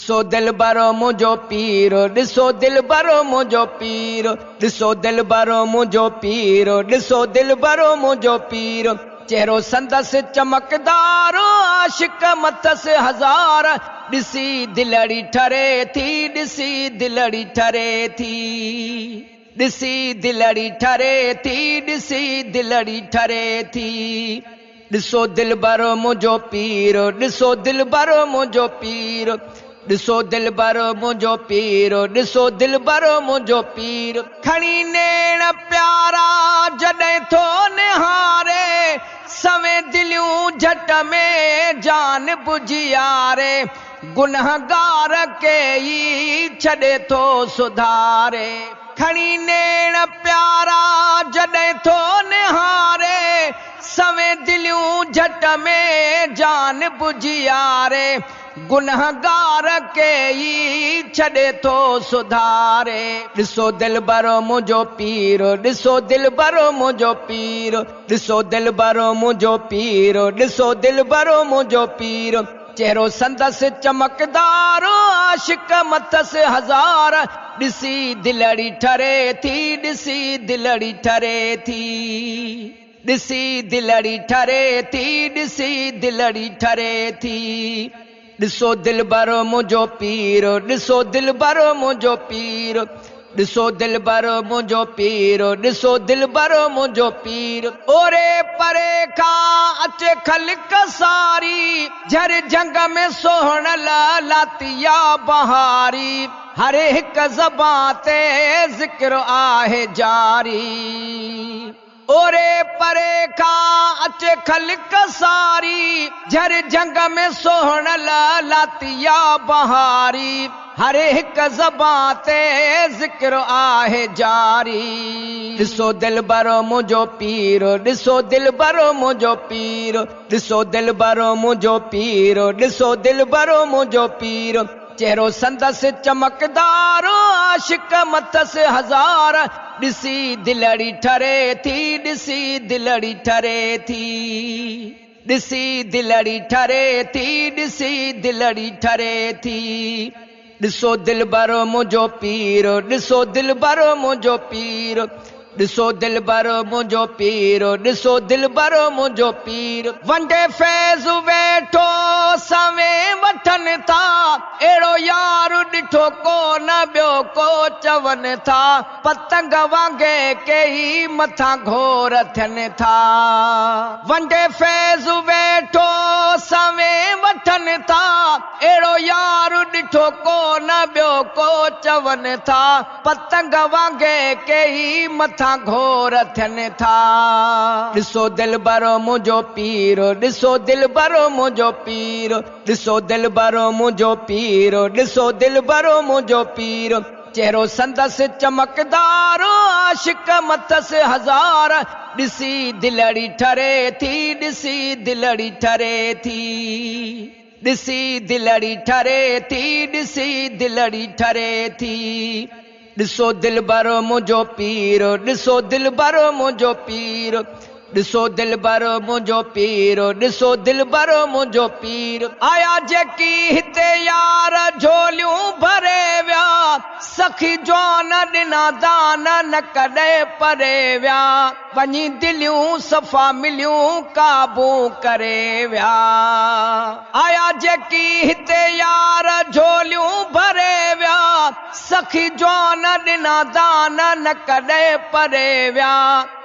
ॾिसो दिलबरो मुंहिंजो पीरो, ॾिसो दिलबरो मुंहिंजो पीरो, ॾिसो दिलबरो मुंहिंजो पीरो, ॾिसो दिलबरो मुंहिंजो पीरो। चेहरो संदसि चमकदारो, आशिक मथसि हज़ार, ॾिसी दिलड़ी ठरे थी, ॾिसी दिलड़ी ठरे थी, ॾिसी दिलड़ी ठरे थी, ॾिसी दिलड़ी ठरे थी। ॾिसो दिलबरो मुंहिंजो पीरो, ॾिसो दिलबरो मुंहिंजो पीरो, ॾिसो दिलबरो मुंहिंजो पीरो, ॾिसो दिलबरो मुंहिंजो पीरो। खणी नेण प्यारा जॾहिं थो निहारे, सवें दिलियूं झट में जान बुझी यारे, गुनहगार के ई छॾे थो सुधारे। खणी नेण प्यारा जॾहिं थो निहारे, सवें दिलियूं झट में जान बुझी यारे, गुनहगार के ई छॾे थो सुधारे। ॾिसो दिलबरो मुंहिंजो पीरो, ॾिसो दिलबरो मुंहिंजो पीरो, ॾिसो दिलबरो मुंहिंजो पीरो, ॾिसो दिलबरो मुंहिंजो पीरो। चेहरो संदसि चमकदारो, आशिक मथसि हज़ार, ॾिसी दिलड़ी ठरे थी, ॾिसी दिलड़ी ठरे थी, ॾिसी दिलड़ी ठरे थी, ॾिसी दिलड़ी ठरे थी। ॾिसो दिलबरो मुंहिंजो पीरो, ॾिसो दिलबरो मुंहिंजो पीरो, ॾिसो दिलबरो मुंहिंजो पीरो, ॾिसो दिलबरो मुंहिंजो पीरो। ओरे परे खां अचे ख़ल्क़ सारी, झर जंग में सोहण लातिया बहारी, हर हिक ज़बां ते ज़िक्र आहे जारी। ओरे परे खां अचे ख़ल्क़ सारी, झर जंग में सोहण लातिया बहारी, हर हिक ज़बां ते ज़िक्र आहे जारी। ॾिसो दिलबरो मुंहिंजो पीरो, ॾिसो दिलबरो मुंहिंजो पीरो, ॾिसो दिलबरो मुंहिंजो पीरो, ॾिसो दिलबरो मुंहिंजो पीरो। चेहरो संदसि चमकदारो, आशिक मथसि हज़ार, ॾिसी दिलड़ी ठरे थी, ॾिसी दिलड़ी ठरे थी, ॾिसी दिलड़ी ठरे थी, ॾिसी दिलड़ी ठरे थी। ॾिसो दिलबरो मुंहिंजो पीरो, ॾिसो दिलबरो मुंहिंजो पीरो, ॾिसो दिलबरो मुंहिंजो पीरो, ॾिसो दिलबरो मुंहिंजो पीरो। वंडे फैज़ वेठो सवें वठनि था, अहिड़ो यार ॾिठो को न ॿियो को चवनि था, पतंग वांगे के ई मथां घोर थियनि था। वंडे फैज़ वेठो सवें वठनि था, अहिड़ो यार ॾिठो को न ॿियो को चवनि था, पतंग वांगे के ई मथां घोर थियनि था। ॾिसो दिलबरो मुंहिंजो पीरो, ॾिसो दिलबरो मुंहिंजो पीरो, ॾिसो दिलबरो मुंहिंजो पीरो, ॾिसो दिलबरो मुंहिंजो पीरो। चेहरो संदसि चमकदारो, आशिक मथसि हज़ार, ॾिसी दिलड़ी ठरे थी, ॾिसी दिलड़ी ठरे थी, ॾिसी दिलड़ी ठरे थी, ॾिसी दिलड़ी ठरे थी। ॾिसो दिलबरो मुंहिंजो पीरो, ॾिसो दिलबरो मुंहिंजो पीरो, ॾिसो दिलबरो मुंहिंजो पीरो, ॾिसो दिलबरो मुंहिंजो पीरो। आया जेकी हिते यार झोलियूं भरे विया, सखी जो न ॾिना दान न कॾहिं परे विया, वञी दिलियूं सफ़ा मिलियूं काबू करे विया। आया जेकी हिते यार झोलियूं भरे विया, सखी जो न ॾिना दान न कॾहिं परे विया,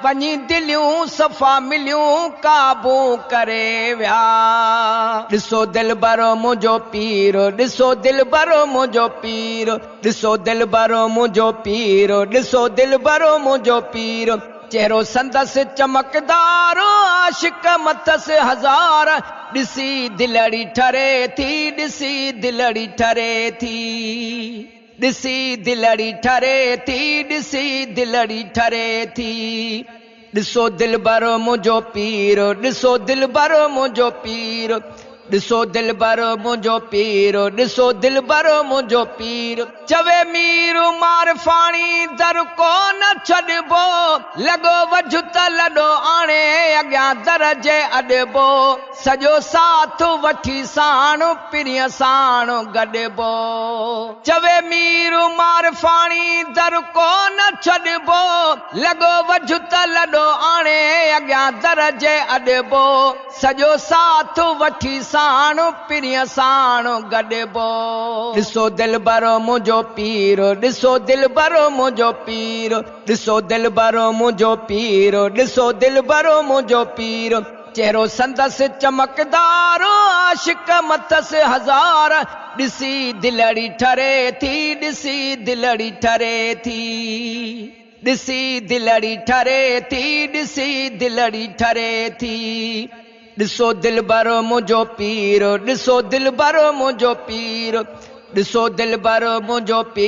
वञी दिलियूं सफ़ा मिलियूं काबू करे विया। ॾिसो दिलबरो मुंहिंजो पीरो, ॾिसो दिलबरो मुंहिंजो पीरो, ॾिसो दिलबरो मुंहिंजो पीरो, ॾिसो दिलबरो मुंहिंजो पीरो। चेहरो संदसि चमकदारो, आशिक मथसि हज़ार, ॾिसी दिलड़ी ठरे थी, ॾिसी दिलड़ी ठरे थी, ॾिसी दिलड़ी ठरे थी, ॾिसी दिलड़ी ठरे थी। ॾिसो दिलबरो मुंहिंजो पीरो, ॾिसो दिलबरो मुंहिंजो पीरो, ॾिसो दिलबर मुंहिंजो पीर, ॾिसो दिलबर मुंहिंजो पीर। चवे मीर मार फाणी दर को न छॾिबो, लॻो वझु त लॾो आणे अॻियां दर जे अॾिबो। सॼो साथ वठी साण पिणीअ साण गॾिबो। चवे मीर मार फाणी दर को न छॾिबो, लॻो वझु त लॾो आणे अॻियां दर जे अॾिबो। सॼो साथ वठी साण पिणीअ साण गॾिबो। ॾिसो दिलबर मुंहिंजो पीर, ॾिसो दिलबर मुंहिंजो पीर, ॾिसो दिलबर मुंहिंजो पीर, ॾिसो दिलबर मुंहिंजो पीर। चेहरो संदसि चमकदार, आशिक मथसि हज़ार, ॾिसी दिलड़ी ठरे थी, ॾिसी दिलड़ी ठरे थी, ॾिसी दिलड़ी ठरे थी, ॾिसी दिलड़ी ठरे थी। ॾिसो दिलबर मुंहिंजो पीर, ॾिसो दिलबर मुंहिंजो पीर, ॾिसो दिलबर मुंहिंजो पीर।